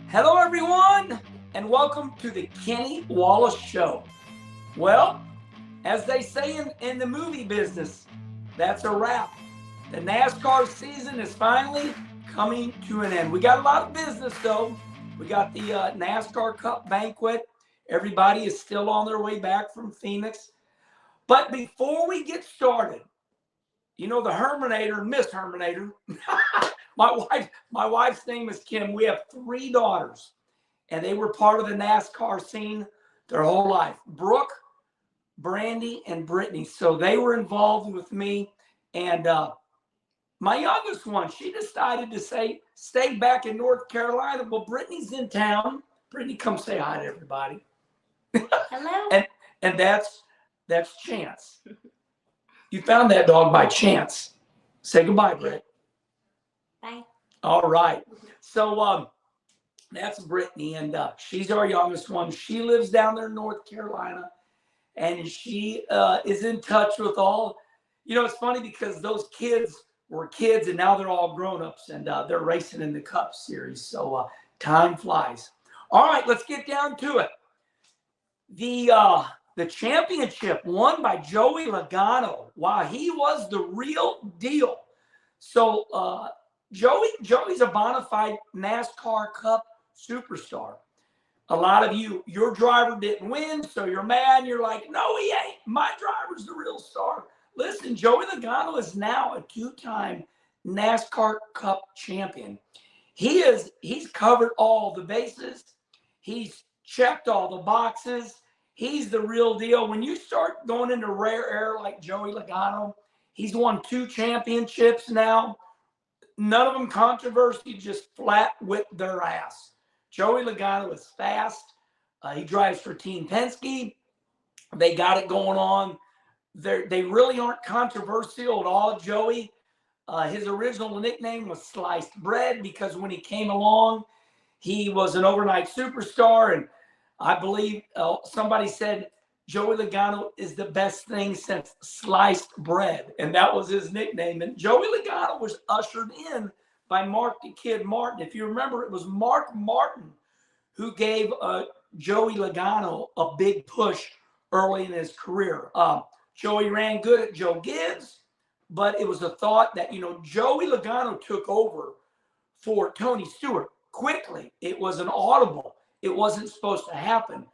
Hello, everyone, and welcome to the Kenny Wallace Show. Well, as they say in the movie business, that's a wrap. The NASCAR season is finally coming to an end. We got a lot of business, though. We got the NASCAR Cup banquet. Everybody is still on their way back from Phoenix. But before we get started, you know the Herminator, Miss Herminator. my wife's name is Kim. We have 3 daughters, and they were part of the NASCAR scene their whole life. Brooke, Brandy, and Brittany. So they were involved with me. And my youngest one, she decided to stay back in North Carolina. Well, Brittany's in town. Brittany, come say hi to everybody. Hello. and that's Chance. You found that dog by chance. Say goodbye, Britt. Bye. All right. So that's Brittany, and she's our youngest one. She lives down there in North Carolina, and she is in touch with all. You know, it's funny because those kids were kids, and now they're all grown-ups, and they're racing in the Cup Series. So time flies. All right, let's get down to it. The championship won by Joey Logano. Wow, he was the real deal. So Joey's a bona fide NASCAR Cup superstar. A lot of you, your driver didn't win, so you're mad. And you're like, no, he ain't. My driver's the real star. Listen, Joey Logano is now a 2-time NASCAR Cup champion. He's covered all the bases. He's checked all the boxes. He's the real deal. When you start going into rare air like Joey Logano, he's won 2 championships now. None of them controversy, just flat whip their ass. Joey Logano is fast. He drives for Team Penske. They got it going on. They really aren't controversial at all, Joey. His original nickname was Sliced Bread because when he came along, he was an overnight superstar. And I believe somebody said Joey Logano is the best thing since sliced bread. And that was his nickname. And Joey Logano was ushered in by Mark the Kid Martin. If you remember, it was Mark Martin who gave Joey Logano a big push early in his career. Joey ran good at Joe Gibbs, but it was a thought that, Joey Logano took over for Tony Stewart quickly. It was an audible. It wasn't supposed to happen.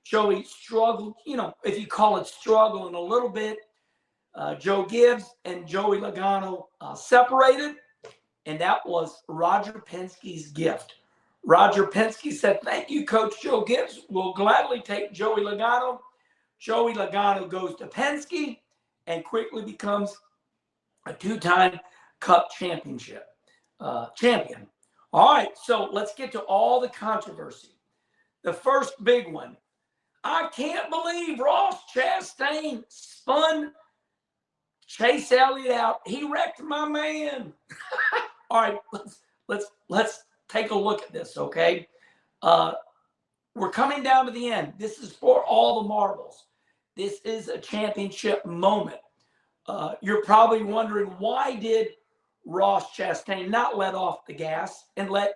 Joey struggled, if you call it struggling a little bit. Joe Gibbs and Joey Logano separated, and that was Roger Penske's gift. Roger Penske said, thank you, Coach Joe Gibbs. We'll gladly take Joey Logano. Joey Logano goes to Penske and quickly becomes a 2-time Cup champion. All right, so let's get to all the controversy. The first big one. I can't believe Ross Chastain spun Chase Elliott out. He wrecked my man. All right, let's take a look at this, okay? We're coming down to the end. This is for all the marbles. This is a championship moment. You're probably wondering, why did Ross Chastain not let off the gas and let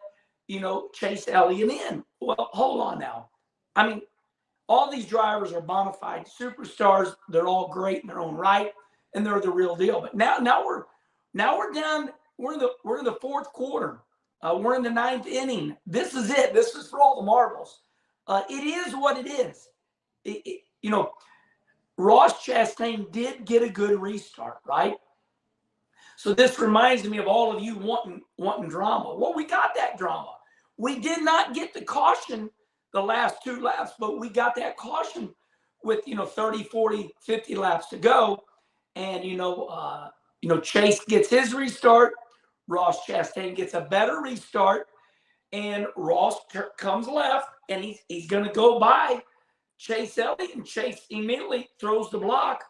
Chase Elliott in? Well, hold on now. I mean, all these drivers are bona fide superstars. They're all great in their own right, and they're the real deal. But now we're down. We're in the 4th quarter. We're in the 9th inning. This is it. This is for all the marbles. It is what it is. Ross Chastain did get a good restart, right? So this reminds me of all of you wanting drama. Well, we got that drama. We did not get the caution the last 2 laps, but we got that caution with 30, 40, 50 laps to go. And Chase gets his restart. Ross Chastain gets a better restart, and Ross comes left, and he's going to go by Chase Elliott, and Chase immediately throws the block.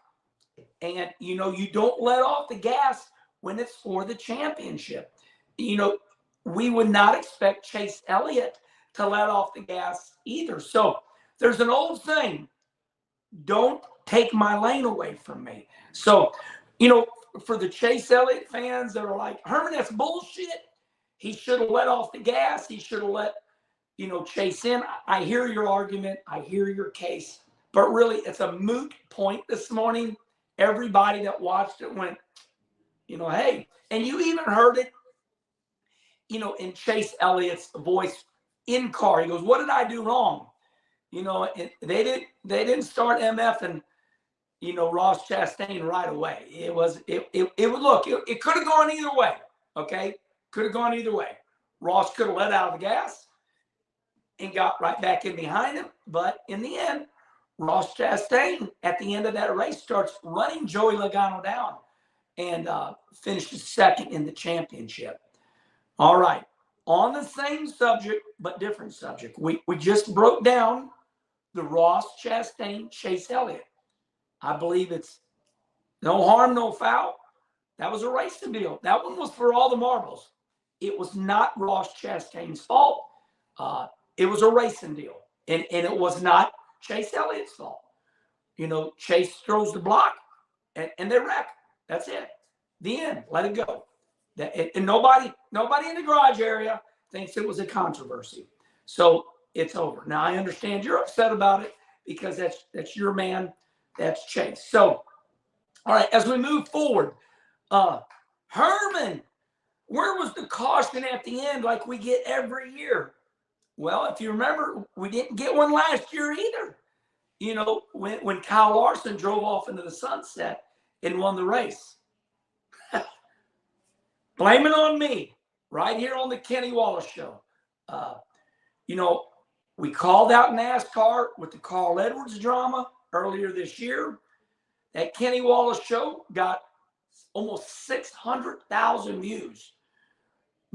And you don't let off the gas when it's for the championship. We would not expect Chase Elliott to let off the gas either. So there's an old saying, don't take my lane away from me. So, for the Chase Elliott fans that are like, Herman, that's bullshit. He should have let off the gas. He should have let, chase in. I hear your argument. I hear your case. But really, it's a moot point this morning. Everybody that watched it went, hey. And you even heard it, in Chase Elliott's voice in car. He goes, what did I do wrong? And they didn't start MF and, Ross Chastain right away. It could have gone either way. Okay. Could have gone either way. Ross could have let out of the gas and got right back in behind him. But in the end, Ross Chastain at the end of that race starts running Joey Logano down and finishes second in the championship. All right. On the same subject, but different subject. We just broke down the Ross Chastain Chase Elliott. I believe it's no harm, no foul. That was a racing deal. That one was for all the marbles. It was not Ross Chastain's fault. It was a racing deal. And it was not Chase Elliott's fault. Chase throws the block and they wreck. That's it. The end. Let it go. And nobody in the garage area thinks it was a controversy. So it's over. Now, I understand you're upset about it because that's your man. That's Chase. So, all right, as we move forward, Herman, where was the caution at the end like we get every year? Well, if you remember, we didn't get one last year either. When Kyle Larson drove off into the sunset and won the race. Blame it on me, right here on the Kenny Wallace Show. We called out NASCAR with the Carl Edwards drama earlier this year. That Kenny Wallace Show got almost 600,000 views.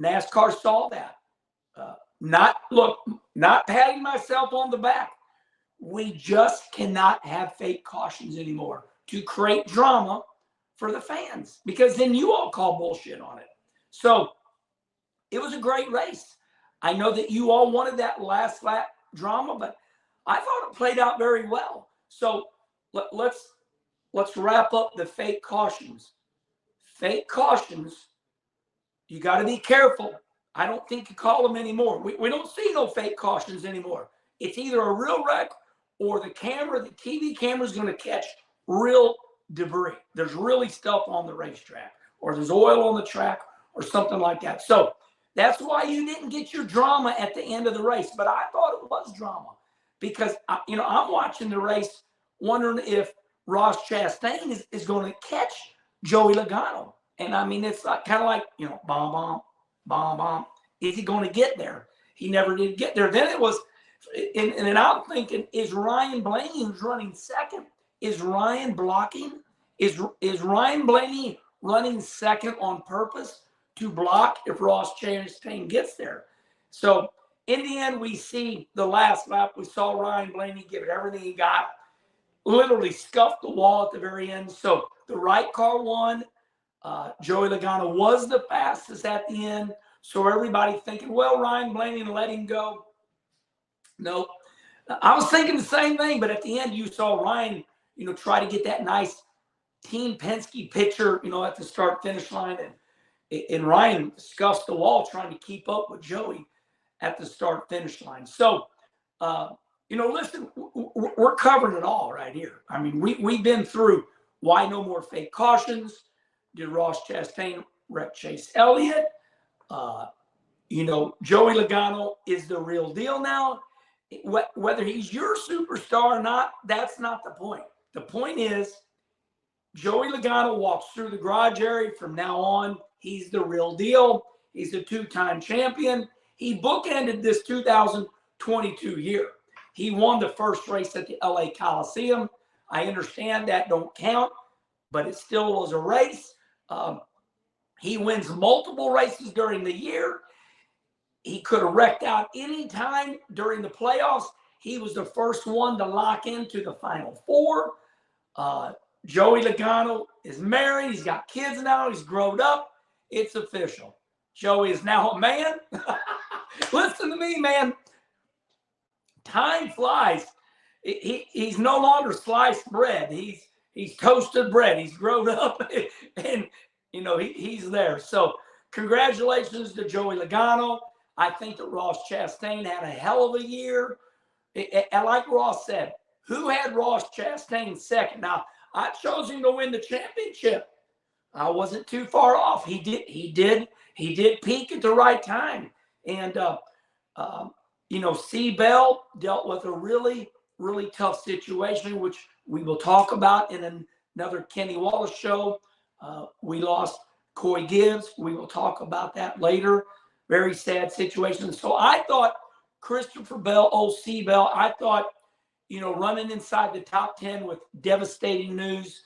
NASCAR saw that. Not patting myself on the back. We just cannot have fake cautions anymore to create drama for the fans, because then you all call bullshit on it. So it was a great race. I know that you all wanted that last lap drama, but I thought it played out very well. So let's wrap up the fake cautions. Fake cautions, you got to be careful. I don't think you call them anymore. We don't see no fake cautions anymore. It's either a real wreck or the TV camera is going to catch real debris. There's really stuff on the racetrack, or there's oil on the track, or something like that. So that's why you didn't get your drama at the end of the race. But I thought it was drama because, I'm watching the race wondering if Ross Chastain is going to catch Joey Logano. And I mean, it's like, kind of like, bomb, bomb, bomb, bomb. Is he going to get there? He never did get there. Then it was, and then I'm thinking, is Ryan Blaney, who's running second, is Ryan blocking? Is Ryan Blaney running second on purpose to block if Ross Chastain gets there? So in the end, we see the last lap. We saw Ryan Blaney give it everything he got, literally scuffed the wall at the very end. So the right car won. Joey Logano was the fastest at the end. So everybody thinking, well, Ryan Blaney let him go. Nope. I was thinking the same thing, but at the end, you saw Ryan, try to get that nice Team Penske picture, at the start-finish line. And Ryan scuffs the wall trying to keep up with Joey at the start-finish line. So, listen, we're covering it all right here. I mean, we've been through why no more fake cautions. Did Ross Chastain wreck Chase Elliott? Joey Logano is the real deal now. Whether he's your superstar or not, that's not the point. The point is Joey Logano walks through the garage area from now on. He's the real deal. He's a two-time champion. He bookended this 2022 year. He won the first race at the LA Coliseum. I understand that don't count, but it still was a race. He wins multiple races during the year. He could have wrecked out any time during the playoffs. He was the first one to lock into the Final Four. Joey Logano is married. He's got kids now. He's grown up. It's official. Joey is now a man. Listen to me, man. Time flies. He's no longer sliced bread. He's toasted bread. He's grown up, and he's there. So congratulations to Joey Logano. I think that Ross Chastain had a hell of a year. And like Ross said, who had Ross Chastain second? Now, I chose him to win the championship. I wasn't too far off. He did peak at the right time. And, C-Bell dealt with a really, really tough situation, which we will talk about in another Kenny Wallace show. We lost Coy Gibbs. We will talk about that later. Very sad situation. So I thought Christopher Bell, C-Bell, I thought, running inside the top 10 with devastating news,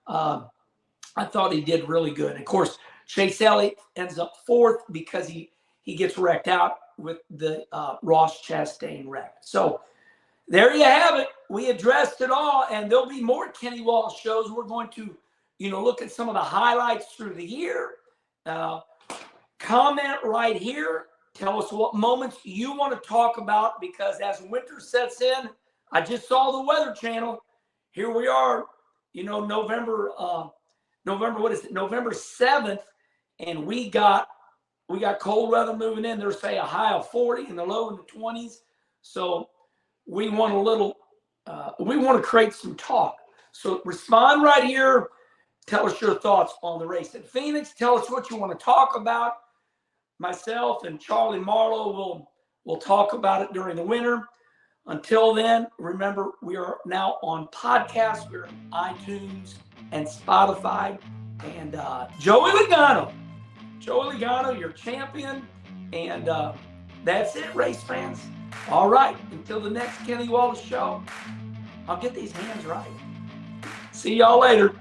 I thought he did really good. Of course, Chase Elliott ends up fourth because he gets wrecked out with the Ross Chastain wreck. So there you have it. We addressed it all, and there'll be more Kenny Wallace shows. We're going to, look at some of the highlights through the year. Comment right here. Tell us what moments you want to talk about, because as winter sets in, I just saw the Weather Channel. Here we are, November 7th, and we got cold weather moving in. There's say a high of 40 and the low in the 20s. So we want to create some talk. So respond right here. Tell us your thoughts on the race at Phoenix. Tell us what you want to talk about. Myself and Charlie Marlowe will talk about it during the winter. Until then, remember, we are now on podcasts. We're on iTunes and Spotify. And Joey Logano, your champion. And that's it, race fans. All right, until the next Kenny Wallace show, I'll get these hands right. See y'all later.